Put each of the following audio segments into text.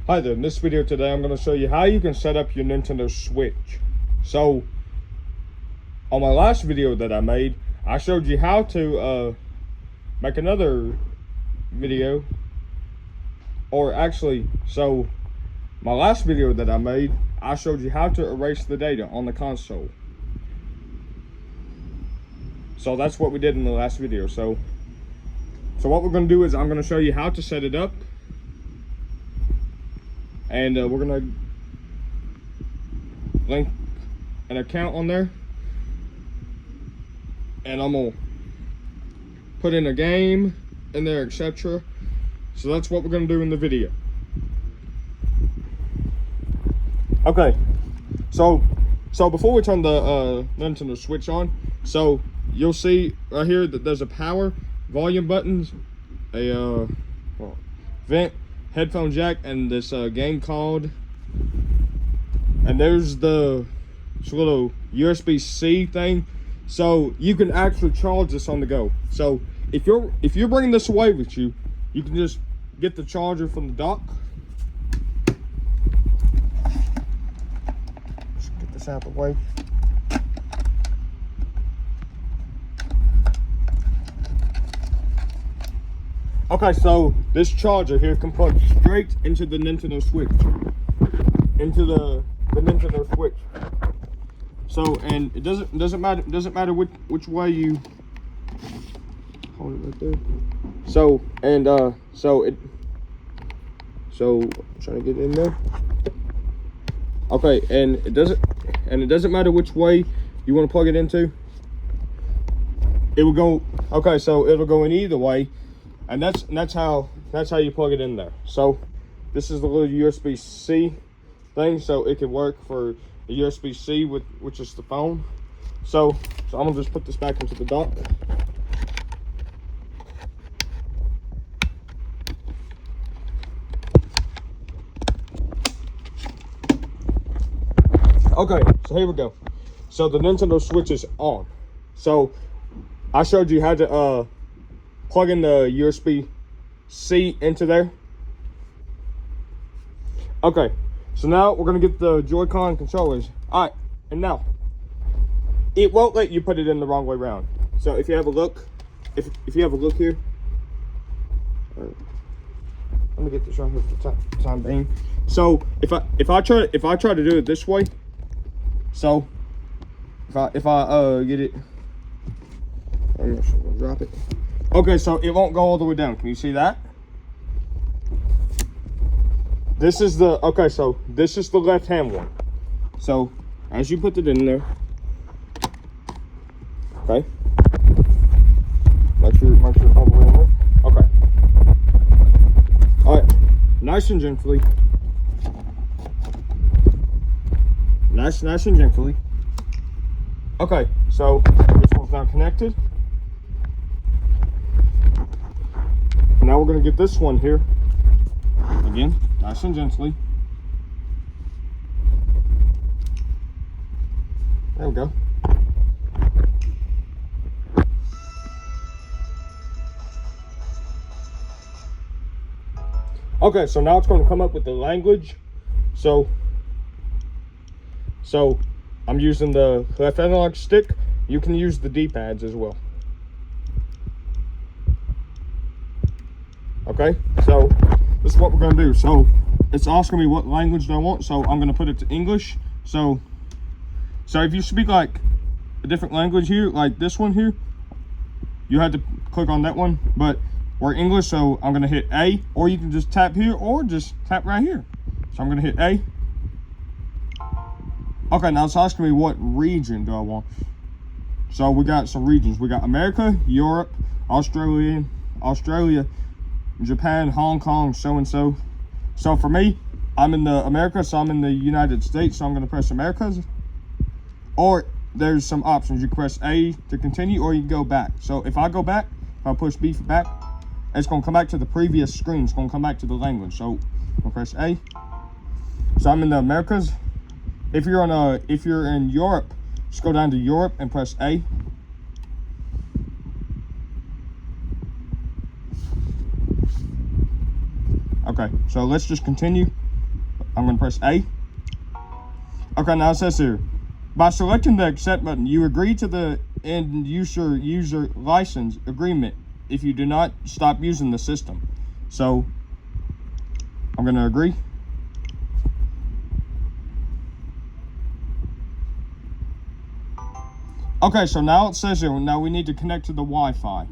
Hi there, in this video today I'm going to show you how you can set up your Nintendo Switch. So, on my last video that I made, I showed you how to make another video. Or actually, so my last video that I made, I showed you how to erase the data on the console. So that's what we did in the last video. So what we're going to do is I'm going to show you how to set it up. And we're going to link an account on there. And I'm going to put in a game in there, etc. So that's what we're going to do in the video. Okay, so before we turn the Nintendo Switch on, so you'll see right here that there's a power, volume buttons, a vent, headphone jack, and this game called, and there's the little USB-C thing, so you can actually charge this on the go. So if you're bringing this away with you, you can just get the charger from the dock. Just get this out of the way. Okay, so this charger here can plug straight into the Nintendo Switch. Into the Nintendo Switch. So, and it doesn't matter which way you hold it right there. So, and so I'm trying to get in there. Okay, and it doesn't matter which way you want to plug it into. It will go, okay, so it'll go in either way. And that's how you plug it in there. So this is the little USB-C thing, so it can work for the USB-C which is the phone. So I'm gonna just put this back into the dock. Okay, so here we go. So the Nintendo Switch is on. So I showed you how to plug in the USB-C into there. Okay, so now we're gonna get the Joy-Con controllers. All right, and now it won't let you put it in the wrong way around. So if you have a look, if you have a look here, let me get this right here for the time being. So if I try to do it this way, so if I get it, I'm just gonna drop it. Okay, so it won't go all the way down. Can you see that? This is the, okay, so this is the left-hand one. So as you put it in there, okay, make sure it's all the way in there. Okay. All right, nice and gently. Nice and gently. Okay, so this one's now connected. Now we're going to get this one here, again, nice and gently. There we go. Okay, so now it's going to come up with the language. So I'm using the left analog stick. You can use the D-pads as well. Okay, so this is what we're going to do. So it's asking me what language do I want, so I'm going to put it to English. So if you speak like a different language here, like this one here, you had to click on that one, but we're English, so I'm going to hit A, or you can just tap here or just tap right here. So I'm going to hit A. Okay, now it's asking me what region do I want. So we got some regions. We got America, Europe, Australia, Japan, Hong Kong, so-and-so. So for me, I'm in the America, so I'm in the United States, so I'm going to press Americas. Or there's some options. You can press A to continue, or you can go back. So if I go back, if I push B for back, it's going to come back to the previous screen. It's going to come back to the language. So I'll press A. So I'm in the Americas. If you're in Europe, just go down to Europe and press A. Okay, so let's just continue. I'm gonna press A. Okay, now it says here, by selecting the accept button, you agree to the end user license agreement if you do not stop using the system. So I'm gonna agree. Okay, so now it says here, now we need to connect to the Wi-Fi.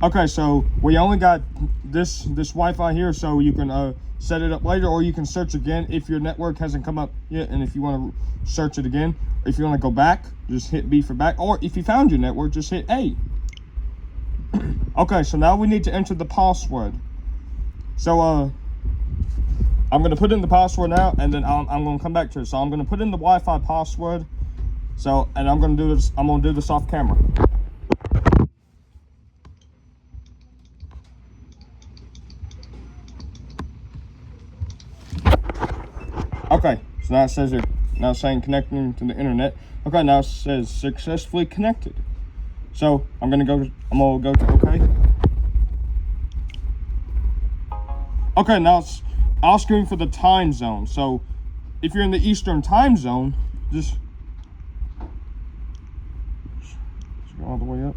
Okay, so we only got this Wi-Fi here, so you can set it up later, or you can search again if your network hasn't come up yet, and if you want to search it again. If you want to go back, just hit B for back, or if you found your network, just hit A. Okay, so now we need to enter the password. So I'm gonna put in the password now, and then I'm gonna come back to it. So I'm gonna put in the Wi-Fi password. So, and I'm gonna do this. I'm gonna do this off camera. Okay, so now it says here, now it's saying connecting to the internet. Okay, now it says successfully connected. So I'm gonna go to OK. Okay, now it's asking for the time zone. So if you're in the Eastern time zone, just go all the way up.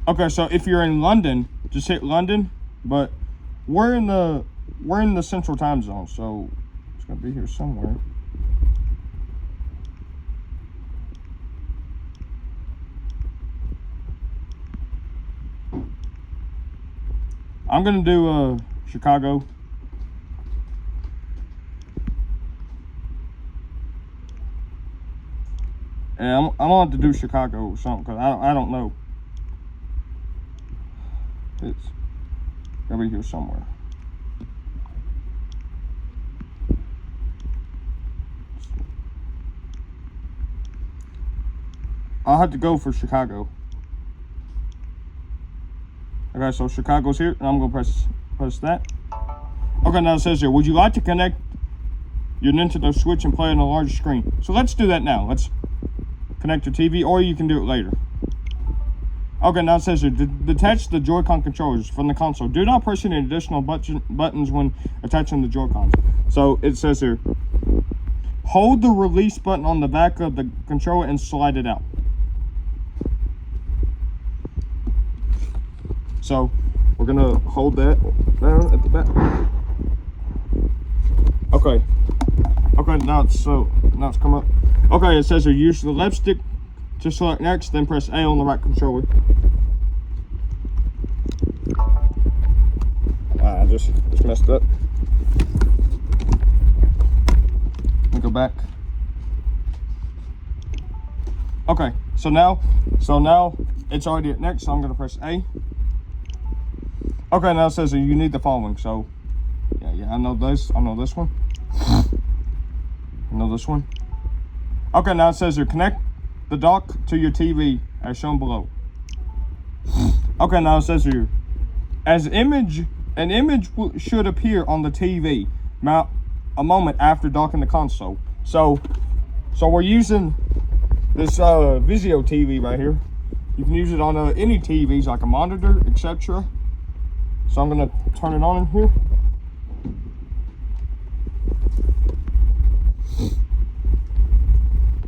Okay, so if you're in London, just hit London, but we're in the Central time zone, so it's gonna be here somewhere. I'm gonna do Chicago. And I'm gonna have to do Chicago or something, because I don't know. It's gotta be here somewhere. I'll have to go for Chicago. Okay, so Chicago's here, and I'm gonna press that. Okay, now it says here, would you like to connect your Nintendo Switch and play on a large screen? So let's do that now. Let's connect your TV, or you can do it later. Okay, now it says here, detach the Joy-Con controllers from the console. Do not press any additional buttons when attaching the Joy-Cons. So it says here, hold the release button on the back of the controller and slide it out. So we're gonna hold that down at the back. Okay. Okay, now it's come up. Okay, it says here, use the left stick to select next, then press A on the right controller. I just messed up. Let me go back. Okay, so now it's already at next, so I'm gonna press A. Okay, now it says that you need the following. So yeah, I know this one. I know this one. Okay, now it says here, connect the dock to your TV as shown below. Okay, now it says here, an image should appear on the TV a moment after docking the console. So we're using this Vizio TV right here. You can use it on any TVs, like a monitor, etc. So I'm gonna turn it on in here.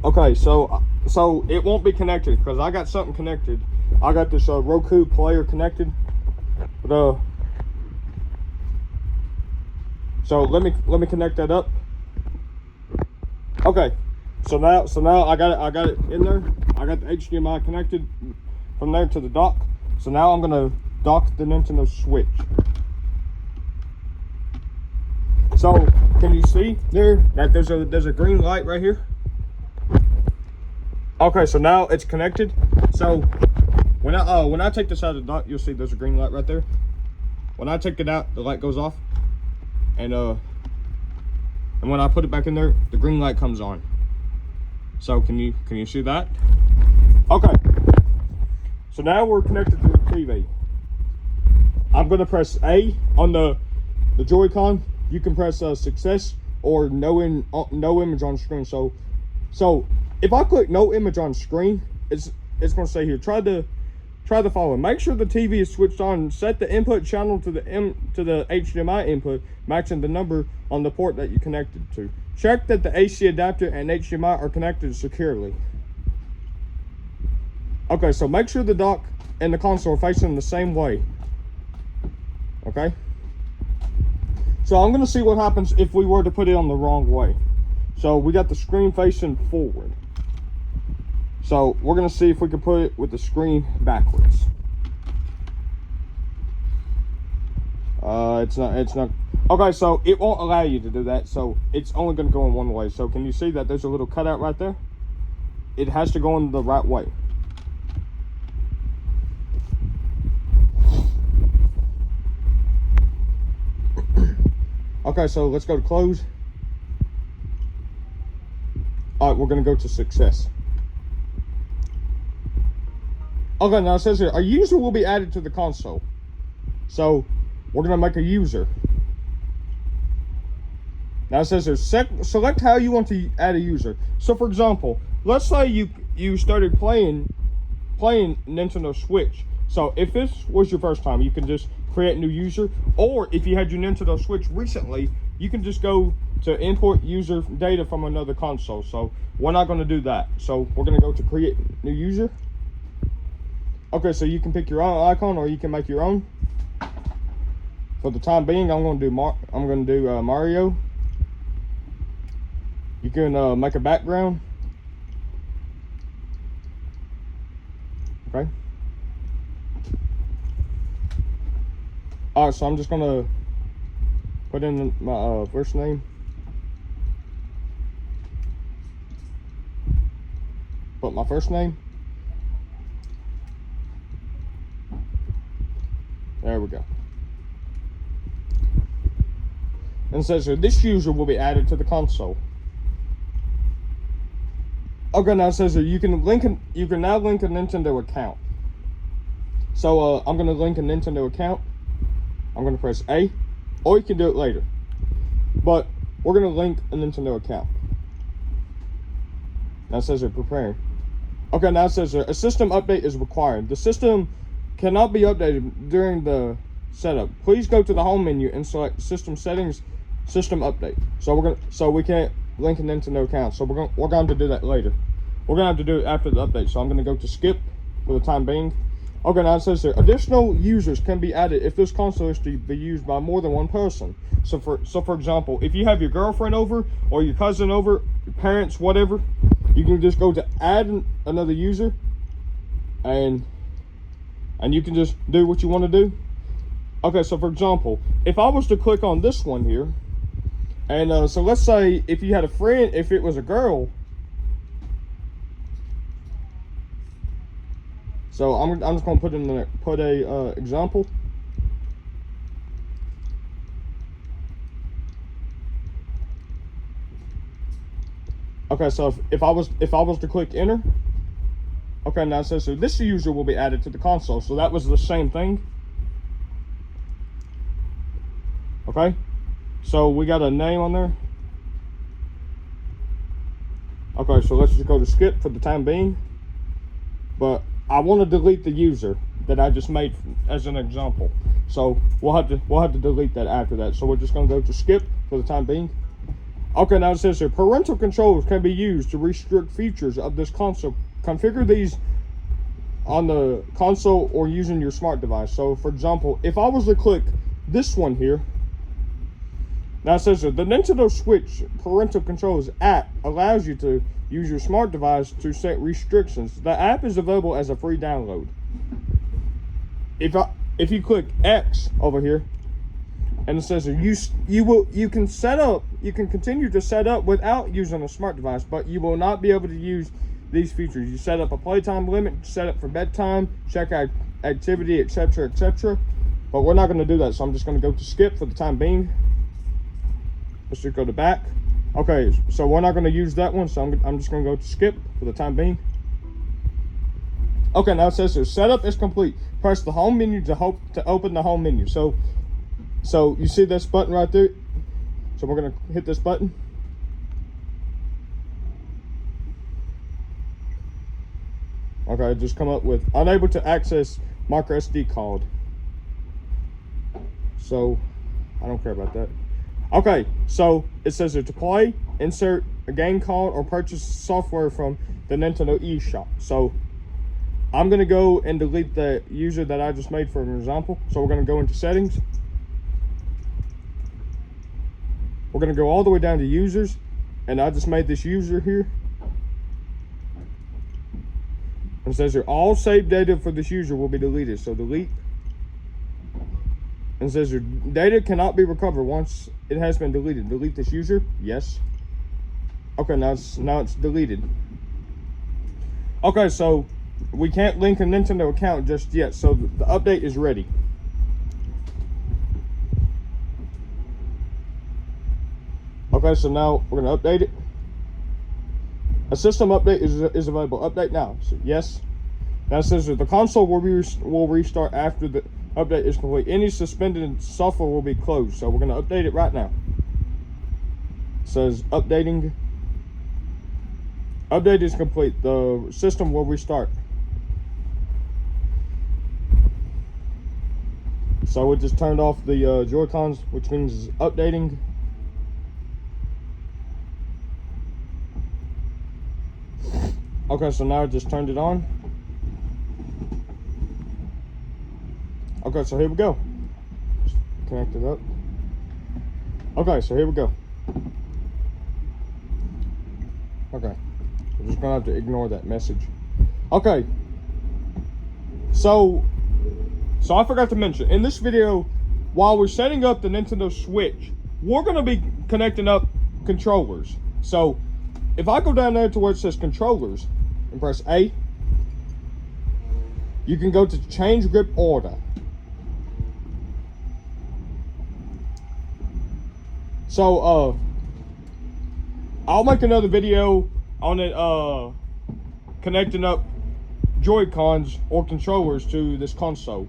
Okay, so it won't be connected because I got something connected. I got this Roku player connected, but so let me connect that up. Okay, so now I got it in there. I got the HDMI connected from there to the dock. So now I'm gonna dock the Nintendo Switch. So can you see there that there's a green light right here? Okay, so now it's connected. So when I take this out of the dock, you'll see there's a green light right there. When I take it out, the light goes off, and when I put it back in there, the green light comes on. So can you see that? Okay. So now we're connected to the TV. I'm gonna press A on the Joy-Con. You can press success or no image on screen. So if I click no image on screen, it's gonna say here, try to try the following. Make sure the TV is switched on. Set the input channel to the HDMI input, matching the number on the port that you connected to. Check that the AC adapter and HDMI are connected securely. Okay, so make sure the dock and the console are facing the same way. Okay? So I'm gonna see what happens if we were to put it on the wrong way. So we got the screen facing forward. So we're gonna see if we can put it with the screen backwards. It's not. Okay, so it won't allow you to do that. So it's only gonna go in one way. So can you see that there's a little cutout right there? It has to go in the right way. Okay, so let's go to close. All right, we're gonna go to success. Okay, now it says here, a user will be added to the console. So we're gonna make a user. Now it says here, select how you want to add a user. So for example, let's say you started playing Nintendo Switch. So if this was your first time, you can just create a new user. Or if you had your Nintendo Switch recently, you can just go to import user data from another console. So we're not going to do that. So we're going to go to create new user. Okay, so you can pick your own icon or you can make your own. For the time being, I'm going to do Mario. You can make a background. Okay. Alright, so I'm just gonna put in my first name. Put my first name. There we go. And it says here, this user will be added to the console. Okay, now it says here, you can now link a Nintendo account. So I'm gonna link a Nintendo account. I'm gonna press A, or you can do it later. But we're gonna link a Nintendo account. Now it says here, preparing. Okay, now it says here, a system update is required. The system cannot be updated during the setup. Please go to the home menu and select system settings, system update. So we can't link a Nintendo account. So we're going to do that later. We're gonna have to do it after the update. So I'm gonna go to skip for the time being. Okay, now it says here, additional users can be added if this console is to be used by more than one person. So for example, if you have your girlfriend over or your cousin over, your parents, whatever, you can just go to add another user, and you can just do what you want to do. Okay, so for example, if I was to click on this one here, and so let's say if you had a friend, if it was a girl. So I'm just gonna put a example. Okay, so if I was to click enter, okay, now it says so this user will be added to the console. So that was the same thing. Okay, so we got a name on there. Okay, so let's just go to skip for the time being. But I want to delete the user that I just made as an example. So we'll have to delete that after that. So we're just gonna go to skip for the time being. Okay, now it says here, parental controls can be used to restrict features of this console. Configure these on the console or using your smart device. So for example, if I was to click this one here, now it says here, the Nintendo Switch parental controls app allows you to use your smart device to set restrictions. The app is available as a free download. If you click X over here, and it says you can continue to set up without using a smart device, but you will not be able to use these features. You set up a playtime limit, set up for bedtime, check out activity, etc., etc. But we're not going to do that, so I'm just going to go to skip for the time being. Let's just go to back. Okay, so we're not going to use that one, so I'm just going to go to skip for the time being. Okay, now it says here, setup is complete. Press the home menu to open the home menu. So you see this button right there? So we're going to hit this button. Okay, just come up with unable to access micro SD card. So I don't care about that. Okay, so it says here to play, insert a game card or purchase software from the Nintendo eShop. So I'm gonna go and delete the user that I just made for an example. So we're gonna go into settings. We're gonna go all the way down to users, and I just made this user here. And it says here all saved data for this user will be deleted. So delete. And it says your data cannot be recovered once it has been deleted. Delete this user. Yes. Okay, now it's deleted. Okay, so we can't link a Nintendo account just yet. So the update is ready. Okay, so now we're gonna update it. A system update is available. Update now. So yes. Now it says that the console will restart after the update is complete. Any suspended software will be closed. So we're gonna update it right now. It says updating. Update is complete. The system will restart. So it just turned off the Joy-Cons, which means it's updating. Okay, so now I just turned it on. Okay, so here we go. Just connect it up. Okay, so here we go. Okay, we're just gonna have to ignore that message. Okay, so I forgot to mention, in this video, while we're setting up the Nintendo Switch, we're gonna be connecting up controllers. So if I go down there to where it says controllers and press A, you can go to change grip order. So I'll make another video on it connecting up Joy-Cons or controllers to this console.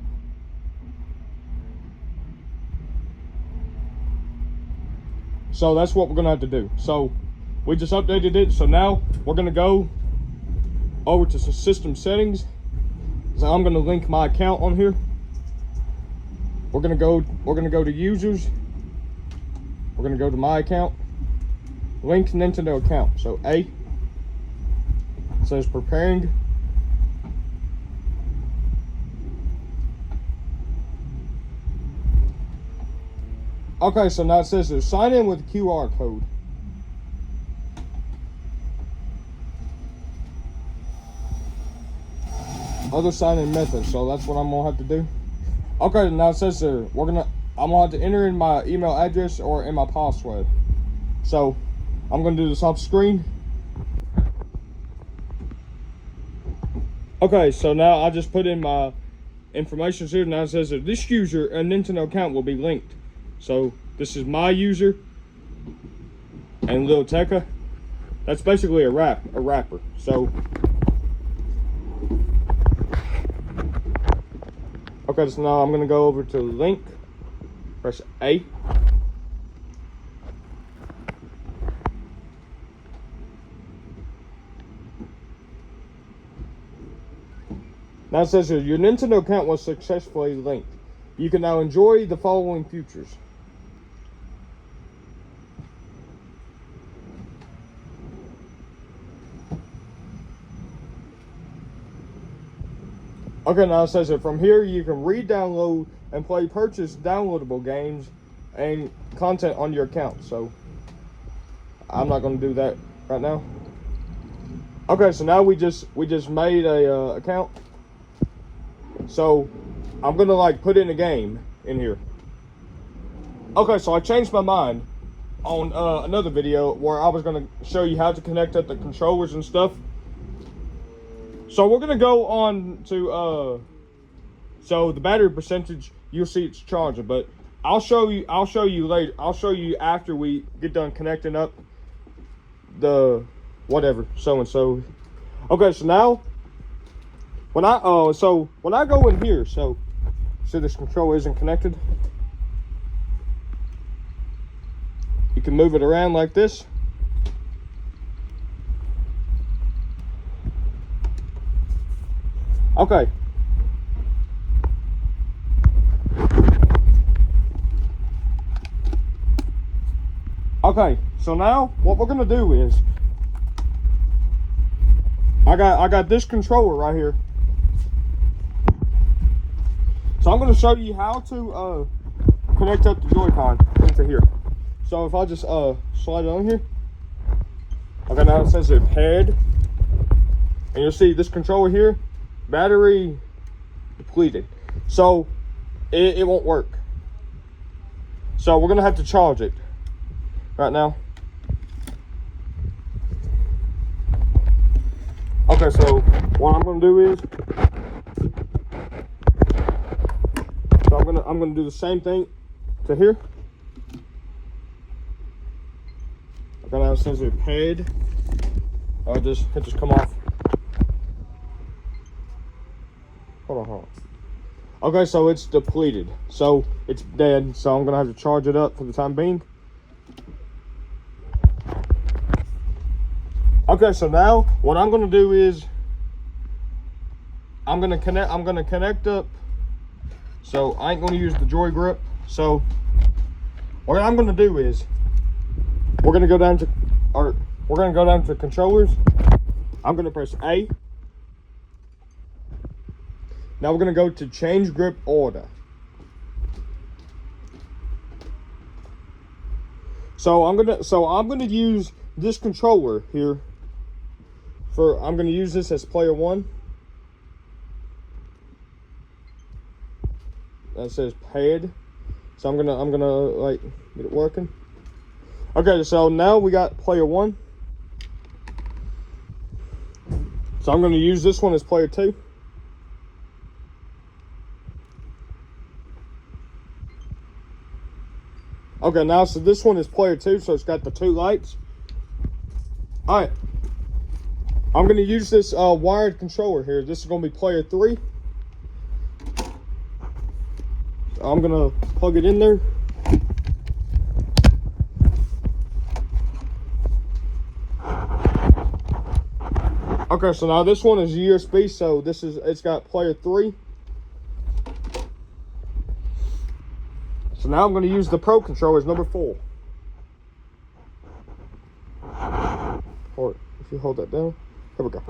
So that's what we're gonna have to do. So we just updated it. So now we're gonna go over to system settings. So I'm gonna link my account on here. We're gonna go to users. We're gonna go to my account. Link Nintendo account. So A. It says preparing. Okay, so now it says to sign in with QR code. Other sign-in method, so that's what I'm gonna have to do. Okay, now it says I'm gonna have to enter in my email address or in my password. So I'm gonna do this off screen. Okay, so now I just put in my information here. Now it says that this user and Nintendo account will be linked. So this is my user and Lil Tecca. That's basically a rapper. So okay, so now I'm gonna go over to link, press A. Now it says here, your Nintendo account was successfully linked. You can now enjoy the following features. Okay, now it says that from here you can re-download and play purchase downloadable games and content on your account. So I'm not going to do that right now. Okay, so now we just made a account. So I'm going to like put in a game in here. Okay, so I changed my mind on another video where I was going to show you how to connect up the controllers and stuff. So we're gonna go on to so the battery percentage, you'll see it's charging, but I'll show you later. I'll show you after we get done connecting up the whatever so and so. Okay, so now when I go in here, so this controller isn't connected. You can move it around like this. Okay. Okay, so now what we're gonna do is I got this controller right here. So I'm gonna show you how to connect up the Joy-Con into here. So if I just slide it on here. Okay, now it says it paired. And you'll see this controller here, battery depleted. So it won't work. So we're gonna have to charge it right now. Okay, so what I'm gonna do is I'm gonna do the same thing to here. Okay, now it says it paid. It just come off. Hold on. Okay, so it's depleted. So it's dead. So I'm gonna have to charge it up for the time being. Okay, so now what I'm gonna do is I'm gonna connect up. So I ain't gonna use the Joy Grip. So what I'm gonna do is we're gonna go down to controllers. I'm gonna press A. Now we're gonna go to change grip order. So I'm gonna use this controller here I'm gonna use this as player 1. That says paired. So I'm gonna like get it working. Okay, so now we got player 1. So I'm gonna use this one as player 2. Okay, now so this one is player 2, so it's got the 2 lights. All right, I'm gonna use this wired controller here. This is gonna be player 3. I'm gonna plug it in there. Okay, so now this one is USB, so it's got player 3. So now I'm going to use the Pro controller as number 4. Or if you hold that down, here we go.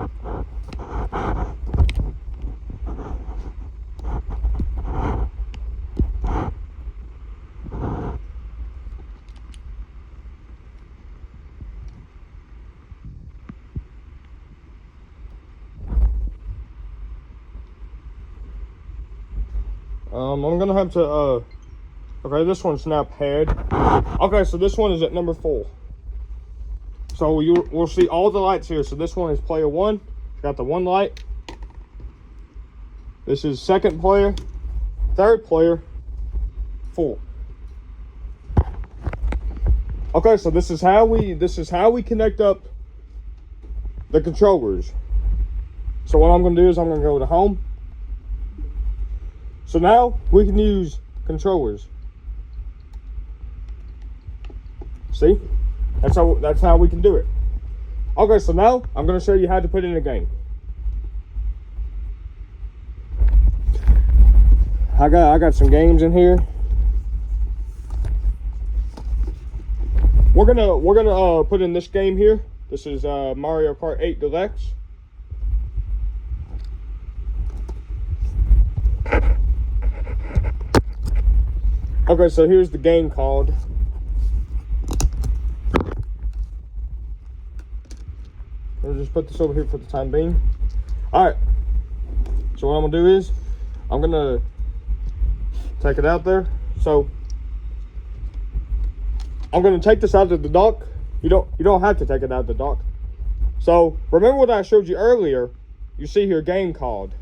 I'm gonna have to okay, this one's now paired. Okay, so this one is at number 4. So we'll see all the lights here. So this one is player 1. It's got the 1 light. This is second player, third player, 4. Okay, so this is how we connect up the controllers. So what I'm gonna do is I'm gonna go to home. So now we can use controllers. See? That's how we can do it. Okay, so now I'm gonna show you how to put in a game. I got some games in here. We're gonna put in this game here. This is Mario Kart 8 Deluxe. Okay, so here's the game called. I'll just put this over here for the time being. Alright. So what I'm gonna do is I'm gonna take it out there. So I'm gonna take this out of the dock. You don't have to take it out of the dock. So remember what I showed you earlier. You see here game called.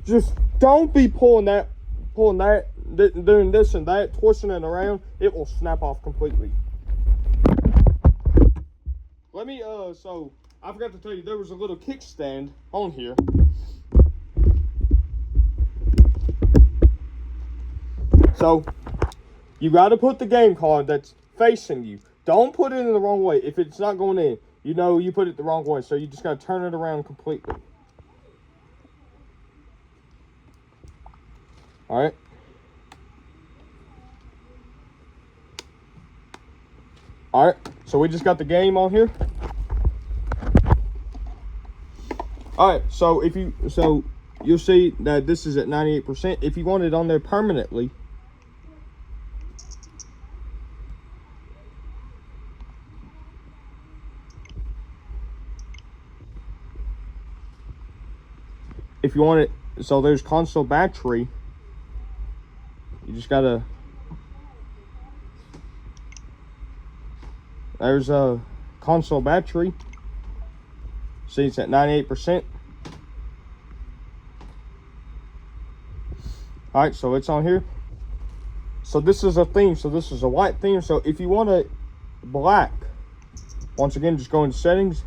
Just don't be pulling that, doing this and that, twisting it around. It will snap off completely. Let me so I forgot to tell you there was a little kickstand on here. So you got to put the game card that's facing you. Don't put it in the wrong way. If it's not going in, you know you put it the wrong way. So you just got to turn it around completely. All right. All right. So we just got the game on here. All right. So you'll see that this is at 98%. If you want it on there permanently, if you want it, so there's console battery. You just gotta, there's a console battery. See, it's at 98%. All right, so it's on here. So this is a theme. So this is a white theme. So if you want it black, once again, just go into settings.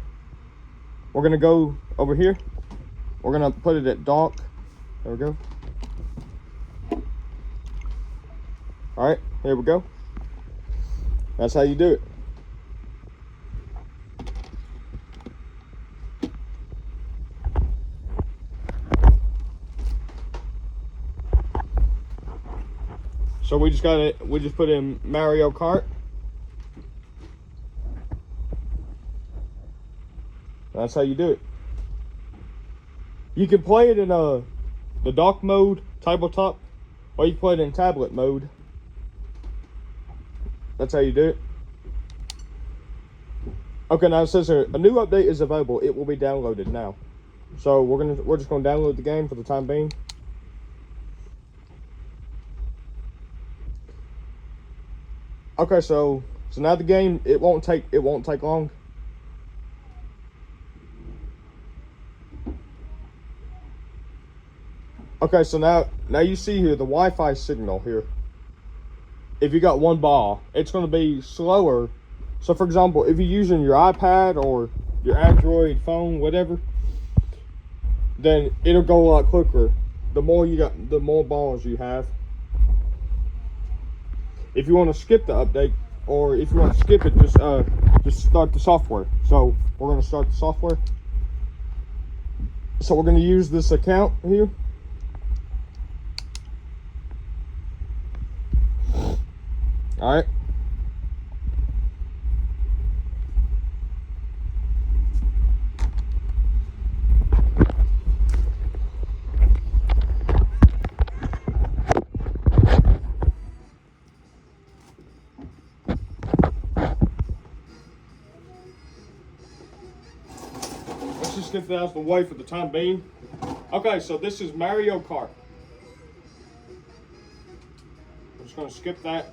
We're gonna go over here. We're gonna put it at dark. There we go. All right, here we go. That's how you do it. So we just put in Mario Kart. That's how you do it. You can play it in the dock mode, tabletop, or you can play it in tablet mode. That's how you do it. Okay, now it says here, a new update is available. It will be downloaded now. So we're just gonna download the game for the time being. Okay, so now the game, it won't take long. Okay, so now you see here the Wi-Fi signal here. If you got one ball, it's going to be slower. So for example, if you're using your iPad or your Android phone, whatever, then it'll go a lot quicker. The more you got, the more balls you have. If you want to skip the update, or if you want to skip it, just start the software. So we're going to start the software. So we're going to use this account here. All right. Let's just get that out of the way for the time being. Okay, so this is Mario Kart. I'm just going to skip that.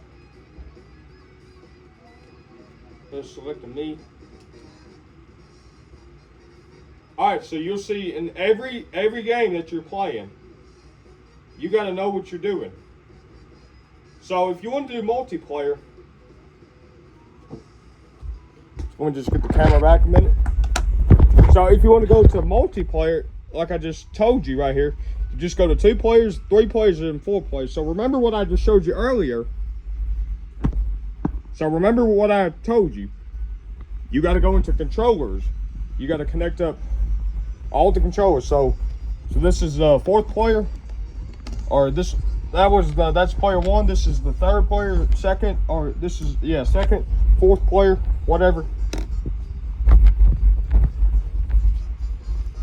Let's select the me. Alright, so you'll see in every game that you're playing, you got to know what you're doing. So if you want to do multiplayer, let me just get the camera back a minute. So if you want to go to multiplayer, like I just told you right here, you just go to 2 players, 3 players, and 4 players. So remember what I just showed you earlier. So remember what I told you. You got to go into controllers. You got to connect up all the controllers. So this is the 4th player, or that's player 1. This is the 3rd player, 2nd, or this is 2nd, 4th player, whatever.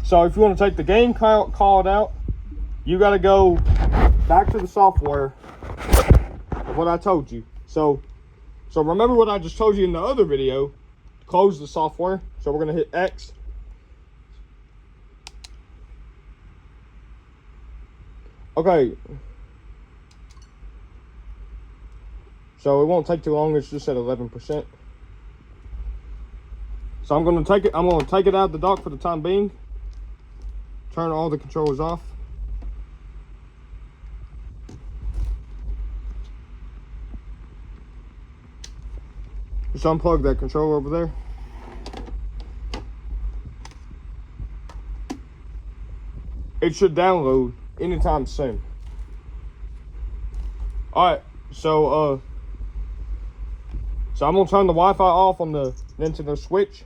So if you want to take the game called out, you got to go back to the software of what I told you. So remember what I just told you in the other video. Close the software. So we're going to hit X. Okay. So it won't take too long. It's just at 11%. So I'm going to take it out of the dock for the time being. Turn all the controllers off. Just unplug that controller over there. It should download anytime soon. Alright, so I'm gonna turn the Wi-Fi off on the Nintendo Switch.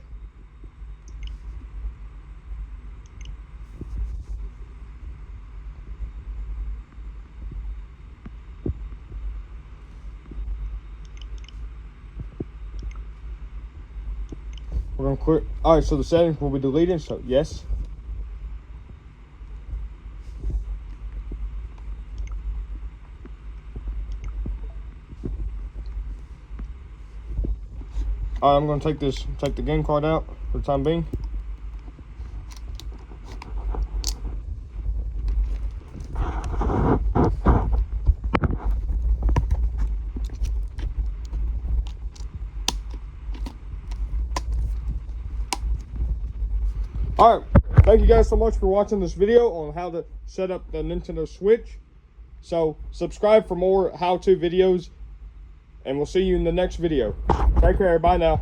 We're gonna quit. All right, so the settings will be deleted. So yes. All right, I'm gonna take the game card out for the time being. All right, thank you guys so much for watching this video on how to set up the Nintendo Switch. So subscribe for more how-to videos, and we'll see you in the next video. Take care, bye now.